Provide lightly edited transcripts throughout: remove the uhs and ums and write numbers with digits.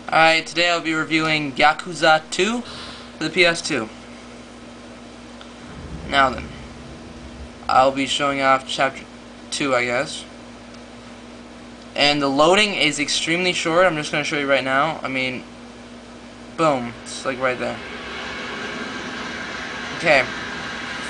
Alright, today I'll be reviewing Yakuza 2 for the PS2. Now then, I'll be showing off Chapter 2, I guess. And the loading is extremely short. I'm just going to show you right now. I mean, boom. It's like right there. Okay.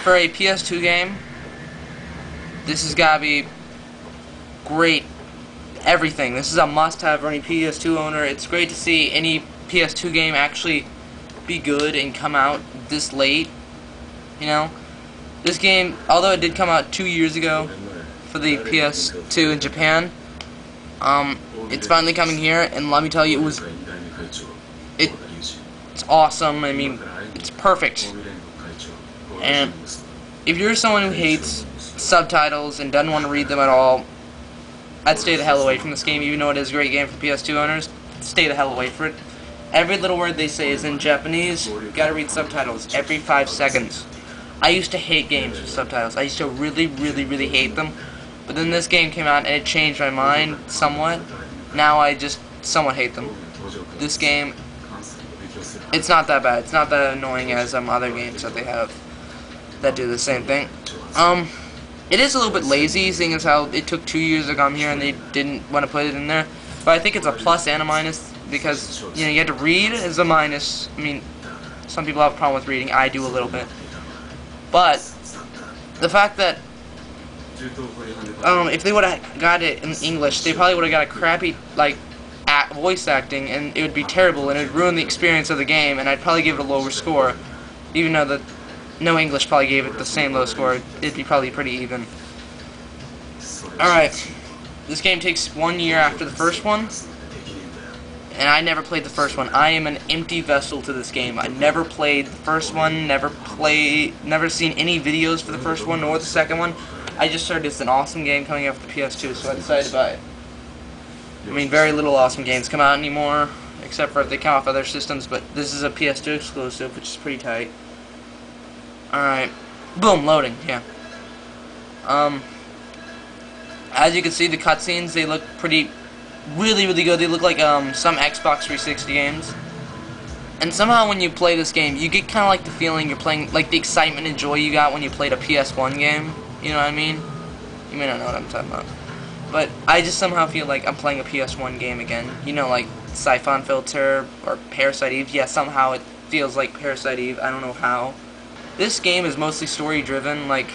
For a PS2 game, this has got to be great. Everything. This is a must-have for any PS2 owner. It's great to see any PS2 game actually be good and come out this late. You know, this game, although it did come out 2 years ago for the PS2 in Japan, it's finally coming here, and let me tell you, it's awesome. I mean, it's perfect. And if you're someone who hates subtitles and doesn't want to read them at all, I'd stay the hell away from this game. Even though it is a great game for PS2 owners, stay the hell away from it. Every little word they say is in Japanese. You gotta read subtitles every 5 seconds. I used to hate games with subtitles. I used to really hate them. But then this game came out and it changed my mind somewhat. Now I just somewhat hate them. This game, it's not that bad. It's not that annoying as other games that they have that do the same thing. It is a little bit lazy, seeing as how it took 2 years to come here and they didn't want to put it in there. But I think it's a plus and a minus because, you know, you have to read as a minus. I mean, some people have a problem with reading. I do a little bit. But the fact that if they would have got it in English, they probably would have got a crappy voice acting, and it would be terrible, and it would ruin the experience of the game. And I'd probably give it a lower score, even though the no English probably gave it the same low score. It'd be probably pretty even. Alright. This game takes 1 year after the first one. And I never played the first one. I am an empty vessel to this game. I never played the first one, never seen any videos for the first one or the second one. I just heard it's an awesome game coming out for the PS2, so I decided to buy it. I mean, very little awesome games come out anymore, except for if they come off other systems, but this is a PS2 exclusive, which is pretty tight. Alright. Boom, loading, yeah. As you can see, the cutscenes, they look really good. They look like some Xbox 360 games. And somehow when you play this game, you get kind of like the feeling you're playing, like the excitement and joy you got when you played a PS1 game. You know what I mean? You may not know what I'm talking about. But I just somehow feel like I'm playing a PS1 game again. You know, like Siphon Filter or Parasite Eve. Yeah, somehow it feels like Parasite Eve. I don't know how. This game is mostly story-driven. Like,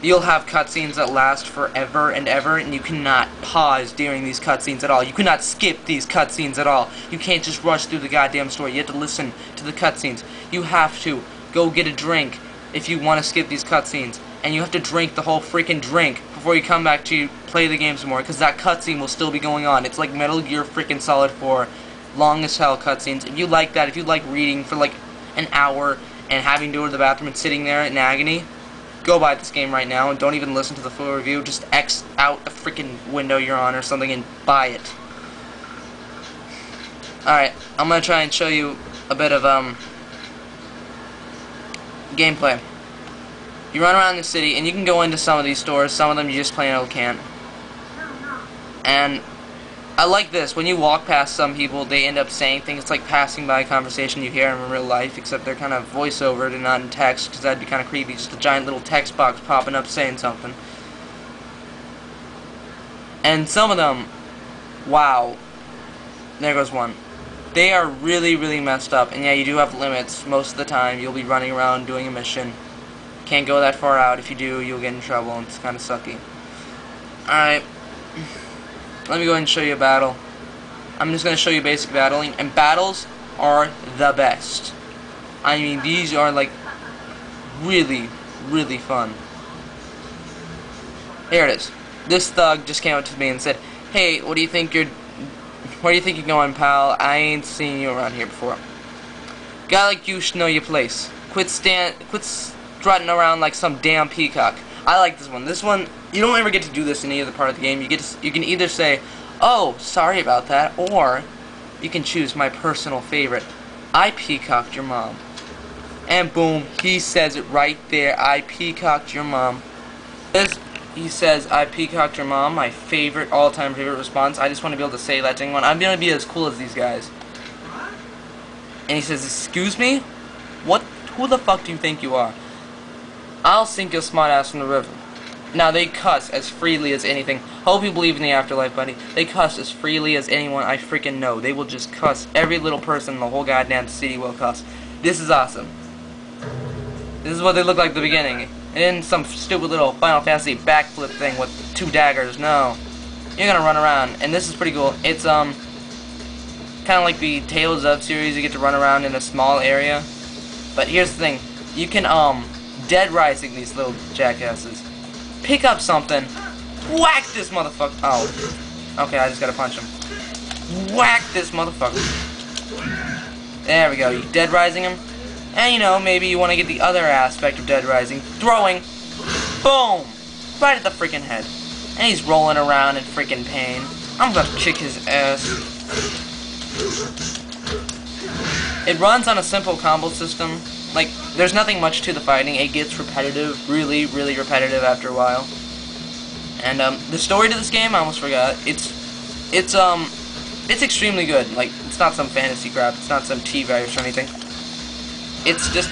you'll have cutscenes that last forever and ever, and you cannot pause during these cutscenes at all. You cannot skip these cutscenes at all. You can't just rush through the goddamn story. You have to listen to the cutscenes. You have to go get a drink if you want to skip these cutscenes, and you have to drink the whole freaking drink before you come back to play the game some more, because that cutscene will still be going on. It's like Metal Gear freaking Solid 4, long as hell cutscenes. If you like that, if you like reading for like an hour and having to go to the bathroom and sitting there in agony, go buy this game right now and don't even listen to the full review. Just X out the freaking window you're on or something and buy it. Alright, I'm gonna try and show you a bit of gameplay. You run around the city and you can go into some of these stores. Some of them you just plain old can't. And I like this. When you walk past some people, they end up saying things. It's like passing by a conversation you hear in real life, except they're kind of voiceovered and not in text, because that'd be kind of creepy. Just a giant little text box popping up saying something. And some of them, wow. There goes one. They are really messed up. And yeah, you do have limits. Most of the time, you'll be running around doing a mission. Can't go that far out. If you do, you'll get in trouble, and it's kind of sucky. Alright. Let me go ahead and show you a battle. I'm just going to show you basic battling, and battles are the best. I mean, these are like really fun. Here it is. This thug just came up to me and said, "Hey, where do you think you're going, pal? I ain't seen you around here before. Guy like you should know your place. Quit strutting around like some damn peacock." I like this one. This one, you don't ever get to do this in any other part of the game. You can either say, "Oh, sorry about that," or you can choose my personal favorite. "I peacocked your mom." And boom, he says it right there. "I peacocked your mom." he says, "I peacocked your mom," my favorite, all-time favorite response. I just want to be able to say that to anyone. I'm going to be as cool as these guys. And he says, "Excuse me? What? Who the fuck do you think you are? I'll sink your smart ass in the river." Now, they cuss as freely as anything. Hope you believe in the afterlife, buddy. They cuss as freely as anyone I freaking know. They will just cuss. Every little person in the whole goddamn city will cuss. This is awesome. This is what they look like at the beginning. And then some stupid little Final Fantasy backflip thing with 2 daggers. No. You're gonna run around. And this is pretty cool. It's, kind of like the Tales of series. You get to run around in a small area. But here's the thing. You can, dead rising these little jackasses. Pick up something. Whack this motherfucker. Oh. Okay, I just gotta punch him. Whack this motherfucker. There we go. You dead rising him. And, you know, maybe you want to get the other aspect of dead rising. Throwing. Boom. Right at the freaking head. And he's rolling around in freaking pain. I'm gonna kick his ass. It runs on a simple combo system. Like, there's nothing much to the fighting. It gets repetitive, really, really repetitive after a while. And, the story to this game, I almost forgot. It's extremely good. Like, it's not some fantasy crap. It's not some T-virus or anything. It's just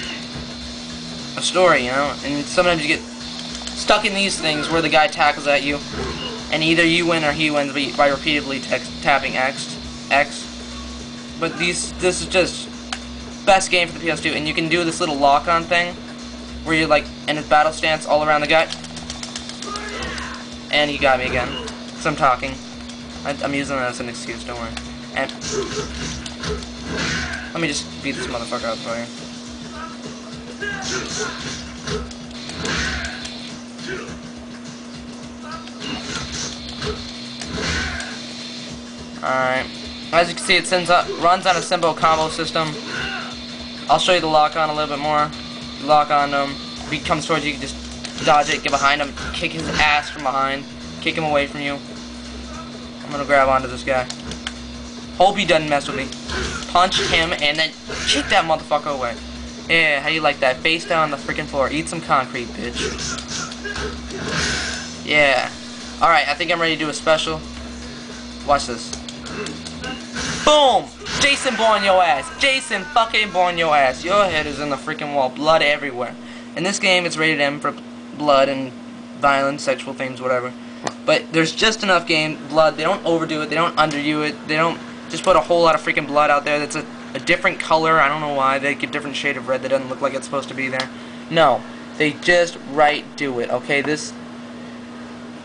a story, you know? And sometimes you get stuck in these things where the guy tackles at you, and either you win or he wins by repeatedly tapping X. But this is just best game for the PS2, and you can do this little lock-on thing where you're like in a battle stance all around the guy. And he got me again, because I'm talking. I'm using that as an excuse, don't worry. And let me just beat this motherfucker up for you. Alright. As you can see, it runs on a simple combo system. I'll show you the lock-on a little bit more. You lock on him. If he comes towards you, you can just dodge it, get behind him, kick his ass from behind, kick him away from you. I'm gonna grab onto this guy. Hope he doesn't mess with me. Punch him and then kick that motherfucker away. Yeah, how you like that? Face down on the freaking floor. Eat some concrete, bitch. Yeah. Alright, I think I'm ready to do a special. Watch this. Boom! Jason Bourne your ass. Jason fucking Bourne your ass. Your head is in the freaking wall. Blood everywhere. In this game, it's rated M for blood and violence, sexual themes, whatever. But there's just enough blood. They don't overdo it. They don't underdo it. They don't just put a whole lot of freaking blood out there that's a different color. I don't know why. They get a different shade of red that doesn't look like it's supposed to be there. No. They just do it, okay?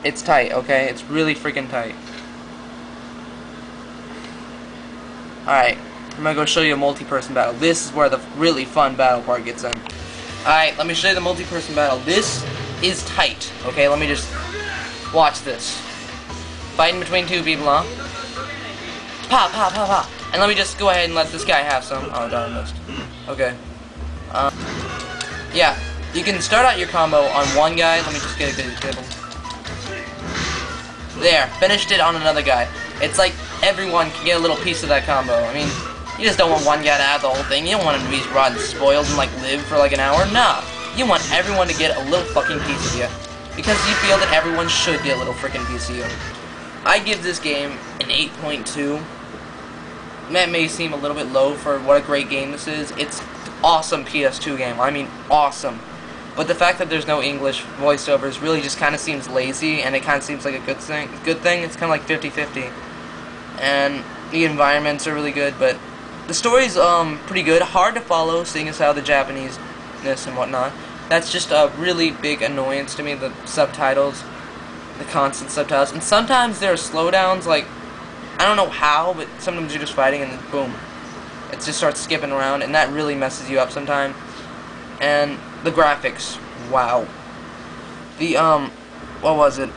It's tight, okay? It's really freaking tight. Alright, I'm gonna go show you a multi-person battle. This is where the really fun battle part gets in. Alright, let me show you the multi-person battle. This is tight, okay? Let me just watch this. Fighting between 2 people, huh? Pop, pop, pop, pop. And let me just go ahead and let this guy have some. Oh, darn, I missed. Okay. Yeah, you can start out your combo on one guy. Let me just get a good example. There, finished it on another guy. It's like everyone can get a little piece of that combo. I mean, you just don't want one guy to have the whole thing. You don't want him to be rotten spoiled and like live for like an hour. Nah, you want everyone to get a little fucking piece of you. Because you feel that everyone should get a little freaking piece of you. I give this game an 8.2. That may seem a little bit low for what a great game this is. It's an awesome PS2 game. I mean, awesome. But the fact that there's no English voiceovers really just kind of seems lazy, and it kind of seems like a good thing. It's kind of like 50-50. And the environments are really good, but the story's pretty good. Hard to follow, seeing as how the Japanese-ness and whatnot. That's just a really big annoyance to me, the subtitles, the constant subtitles. And sometimes there are slowdowns, like, I don't know how, but sometimes you're just fighting and then boom. It just starts skipping around, and that really messes you up sometimes. And the graphics, wow. The, what was it?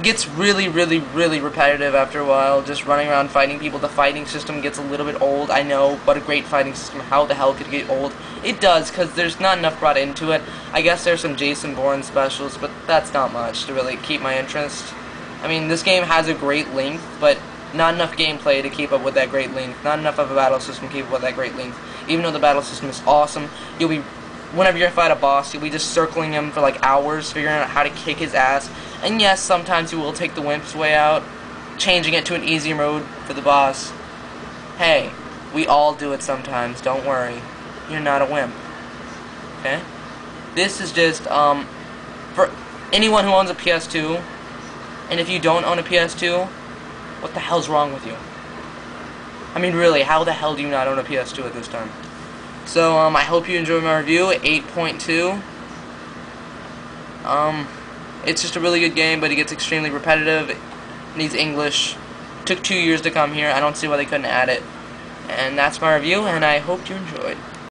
Gets really, really, really repetitive after a while, just running around fighting people. The fighting system gets a little bit old, I know, but a great fighting system, how the hell could it get old? It does, because there's not enough brought into it. I guess there's some Jason Bourne specials, but that's not much to really keep my interest. I mean, this game has a great length, but not enough gameplay to keep up with that great length. Not enough of a battle system to keep up with that great length. Even though the battle system is awesome, you'll be whenever you fight a boss, you'll be just circling him for like hours, figuring out how to kick his ass. And yes, sometimes you will take the wimp's way out, changing it to an easier mode for the boss. Hey, we all do it sometimes, don't worry. You're not a wimp. Okay? This is just, for anyone who owns a PS2, and if you don't own a PS2, what the hell's wrong with you? I mean, really, how the hell do you not own a PS2 at this time? So, I hope you enjoyed my review, 8.2. It's just a really good game, but it gets extremely repetitive. It needs English. Took 2 years to come here. I don't see why they couldn't add it. And that's my review, and I hope you enjoyed.